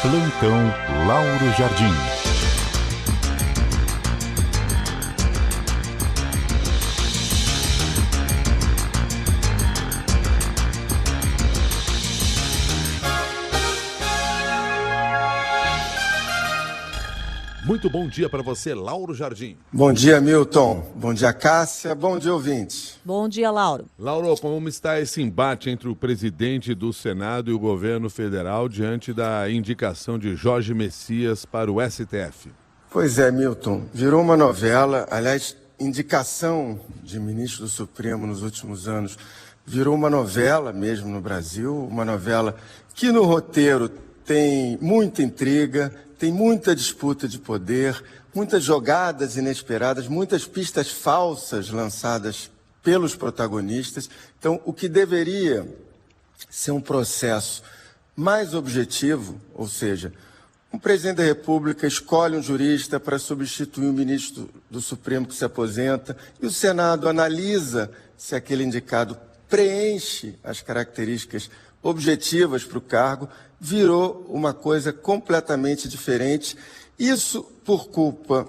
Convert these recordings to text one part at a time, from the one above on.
Plantão Lauro Jardim. Muito bom dia para você, Lauro Jardim. Bom dia, Milton. Bom dia, Cássia. Bom dia, ouvintes. Bom dia, Lauro. Lauro, como está esse embate entre o presidente do Senado e o governo federal diante da indicação de Jorge Messias para o STF? Pois é, Milton. Virou uma novela. Aliás, indicação de ministro do Supremo nos últimos anos virou uma novela mesmo no Brasil. Uma novela que no roteiro tem muita intriga, tem muita disputa de poder, muitas jogadas inesperadas, muitas pistas falsas lançadas pelos protagonistas. Então, o que deveria ser um processo mais objetivo, ou seja, um presidente da República escolhe um jurista para substituir o ministro do Supremo que se aposenta e o Senado analisa se aquele indicado preenche as características objetivas para o cargo, virou uma coisa completamente diferente. Isso por culpa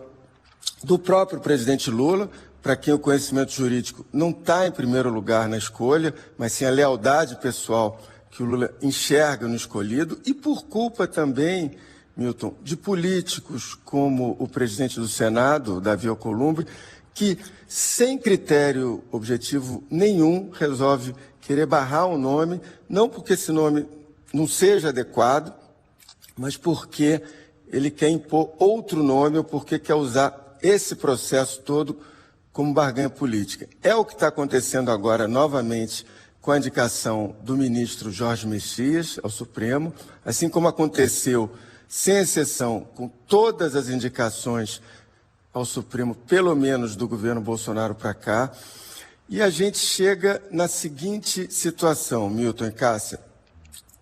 do próprio presidente Lula, para quem o conhecimento jurídico não está em primeiro lugar na escolha, mas sim a lealdade pessoal que o Lula enxerga no escolhido, e por culpa também, Milton, de políticos como o presidente do Senado, Davi Alcolumbre, que, sem critério objetivo nenhum, resolve querer barrar um nome, não porque esse nome não seja adequado, mas porque ele quer impor outro nome ou porque quer usar esse processo todo como barganha política. É o que está acontecendo agora novamente com a indicação do ministro Jorge Messias ao Supremo, assim como aconteceu, sem exceção, com todas as indicações ao Supremo, pelo menos do governo Bolsonaro para cá. E a gente chega na seguinte situação, Milton e Cássia.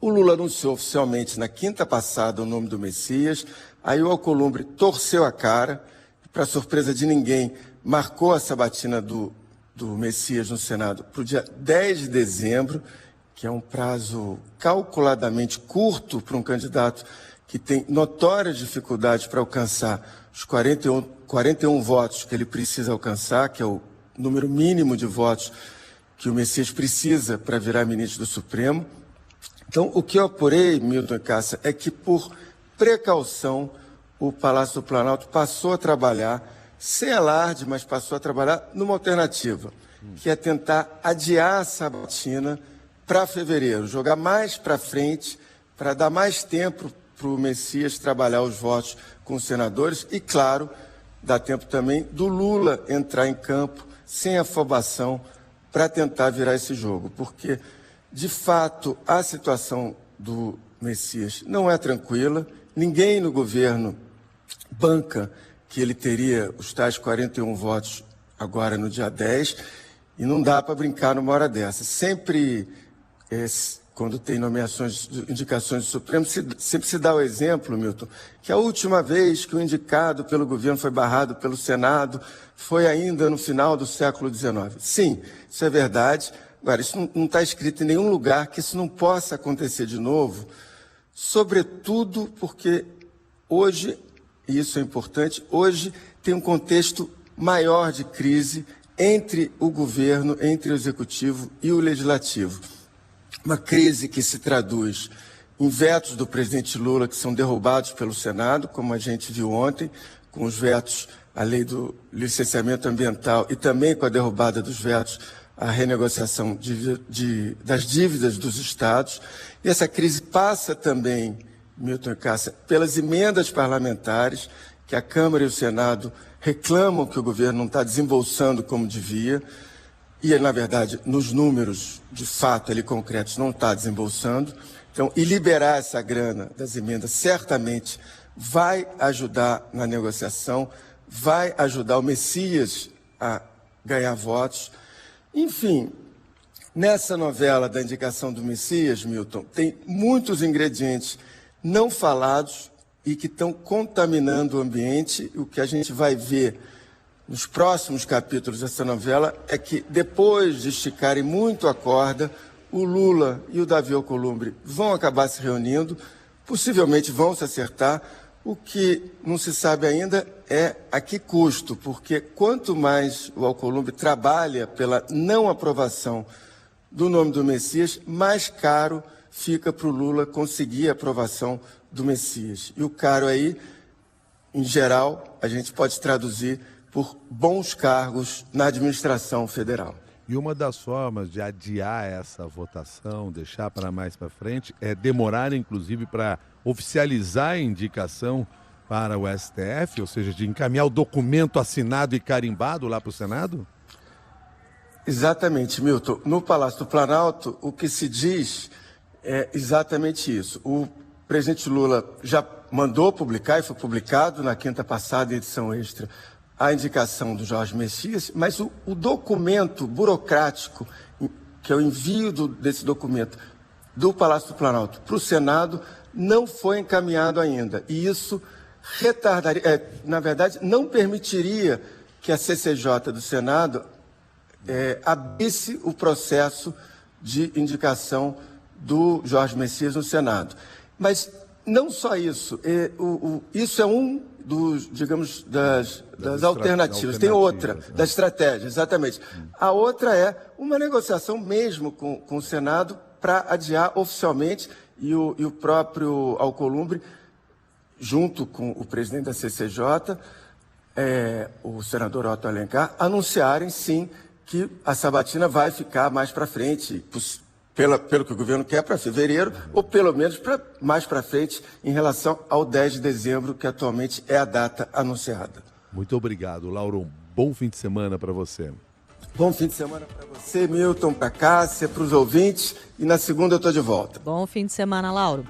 O Lula anunciou oficialmente na quinta passada o nome do Messias, aí o Alcolumbre torceu a cara, para surpresa de ninguém, marcou a sabatina do Messias no Senado para o dia 10 de dezembro, que é um prazo calculadamente curto para um candidato que tem notórias dificuldades para alcançar os 41 votos que ele precisa alcançar, que é o número mínimo de votos que o Messias precisa para virar ministro do Supremo. Então, o que eu apurei, Milton e Cássia, é que, por precaução, o Palácio do Planalto passou a trabalhar, sem alarde, mas passou a trabalhar numa alternativa, que é tentar adiar a sabatina para fevereiro, jogar mais para frente, para dar mais tempo para o Messias trabalhar os votos com os senadores e, claro, dá tempo também do Lula entrar em campo sem afobação para tentar virar esse jogo, porque, de fato, a situação do Messias não é tranquila, ninguém no governo banca que ele teria os tais 41 votos agora no dia 10, e não dá para brincar numa hora dessa. Sempre, quando tem nomeações, indicações do Supremo, sempre se dá o exemplo, Milton, que a última vez que o indicado pelo governo foi barrado pelo Senado foi ainda no final do século XIX. Sim, isso é verdade. Agora, isso não está escrito em nenhum lugar que isso não possa acontecer de novo, sobretudo porque hoje, e isso é importante, hoje tem um contexto maior de crise entre o governo, entre o executivo e o legislativo. Uma crise que se traduz em vetos do presidente Lula que são derrubados pelo Senado, como a gente viu ontem, com os vetos à lei do licenciamento ambiental e também com a derrubada dos vetos à renegociação das dívidas dos estados. E essa crise passa também, Milton e Cássia, pelas emendas parlamentares que a Câmara e o Senado reclamam que o governo não está desembolsando como devia. E, na verdade, nos números, de fato, ali concretos, não está desembolsando. Então, e liberar essa grana das emendas certamente vai ajudar na negociação, vai ajudar o Messias a ganhar votos. Enfim, nessa novela da indicação do Messias, Milton, tem muitos ingredientes não falados e que estão contaminando o ambiente. O que a gente vai ver nos próximos capítulos dessa novela é que, depois de esticarem muito a corda, o Lula e o Davi Alcolumbre vão acabar se reunindo possivelmente vão se acertar. O que não se sabe ainda é a que custo, porque quanto mais o Alcolumbre trabalha pela não aprovação do nome do Messias, mais caro fica para o Lula conseguir a aprovação do Messias. E o caro aí, em geral, a gente pode traduzir por bons cargos na administração federal. E uma das formas de adiar essa votação, deixar para mais para frente, é demorar, inclusive, para oficializar a indicação para o STF, ou seja, de encaminhar o documento assinado e carimbado lá para o Senado? Exatamente, Milton. No Palácio do Planalto, o que se diz é exatamente isso. O presidente Lula já mandou publicar, e foi publicado na quinta passada, em edição extra, a indicação do Jorge Messias, mas o documento burocrático, que é o envio desse documento do Palácio do Planalto para o Senado, não foi encaminhado ainda. E isso retardaria, na verdade, não permitiria que a CCJ do Senado abrisse o processo de indicação do Jorge Messias no Senado. Mas não só isso, isso é um dos, digamos, das alternativas. Tem outra, da estratégia, exatamente. A outra é uma negociação mesmo com o Senado para adiar oficialmente e o próprio Alcolumbre, junto com o presidente da CCJ, o senador Otto Alencar, anunciarem, sim, que a sabatina vai ficar mais para frente, pelo que o governo quer, para fevereiro, ou pelo menos mais para frente, em relação ao 10 de dezembro, que atualmente é a data anunciada. Muito obrigado, Lauro. Um bom fim de semana para você. Bom fim de semana para você, Milton, para a Cássia, para os ouvintes, e na segunda eu estou de volta. Bom fim de semana, Lauro.